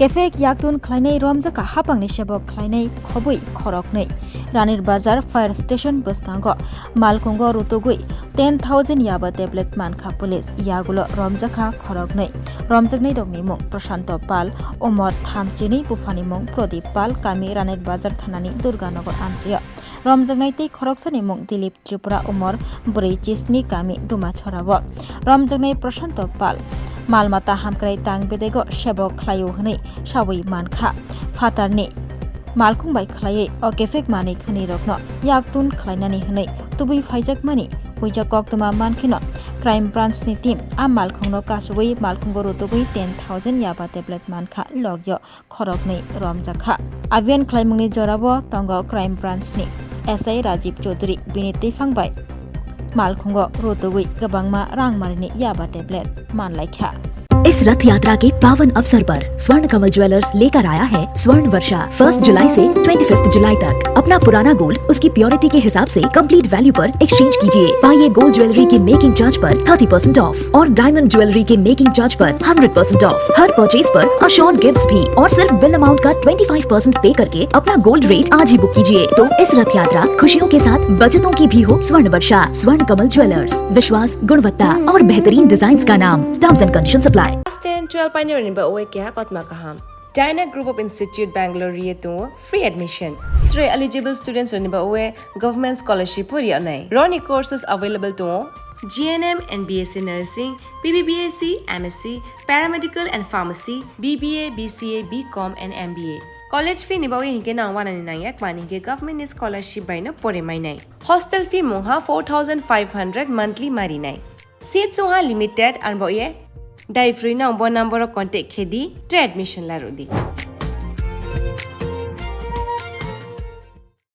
Kephek Yaktun Khwlainai Romjakha Haphangni Sebok Khwlainai Khobwi Khoroknwi Rani Bazaro Fire Station Bustango Malkungo Rutugui 10,000 yaba tablet mankha police yagulo Romjakha Khoroknwi Romjaknai dogni mung Prashanto Pal Umar Thamchini Bufani mung Prodip Pal Kami Rani Bazar Thanani Durganagar Amtiya Romjaknai tei Khoroksani mung Dilip Tripura Umar Buricisni Kami Duma Chorabo Romjaknai Prashanto Pal Malmata hamkrai tang bedego Sebok Khlaio hनै sawi mankha fatarni malkhungbai khlaiye o Kephek mani khni rokno Yaktun Khwlainani hनै tubui phaijak mani huija koktuma mankhino crime branch ni team a malkhungno kasui malkhungo rutugui 10,000 yaba tablet mankha logyo Khoroknwi Romjakha avian khlaimungni jorabo tongo crime branch ni SI Rajiv Chaudhary biniti phangbai मालखुंगो रोतुगुई गबांगमा रांगमारिनी याबा tablet मानलाइखा। इस रथ यात्रा के पावन अवसर पर स्वर्ण कमल ज्वेलर्स लेकर आया है स्वर्ण वर्षा 1 जुलाई से 25 जुलाई तक। अपना पुराना गोल्ड उसकी प्योरिटी के हिसाब से कंप्लीट वैल्यू पर एक्सचेंज कीजिए। पाइए गोल्ड ज्वेलरी के मेकिंग चार्ज पर 30% ऑफ और डायमंड ज्वेलरी के मेकिंग चार्ज पर 100% ऑफ। हर परचेज पर अशोर्ड गिफ्ट्स भी और सिर्फ बिल अमाउंट का 25% पे करके अपना गोल्ड रेट आज ही बुक कीजिए। तो इस रथ यात्रा खुशियों के साथ बचतों की भी हो। स्वर्ण वर्षा स्वर्ण कमल ज्वेलर्स, विश्वास, गुणवत्ता और बेहतरीन डिजाइन का नाम। Terms and conditions apply. 10-12 pioneer ba owe kya kotma kaham Dyna Group of Institute Bangalore to free admission 3 eligible students ba owe government scholarship puri anai Rani courses available to GNM and BSc nursing BBBSc MSc paramedical and pharmacy BBA BCA BCom and MBA College fee nibawe hinke na wana ni nayak mani ke government scholarship by na pore mai nai Hostel fee moha 4,500 monthly mari nai Seats soha limited and boye Dai free na number of contact khedi admission la rodi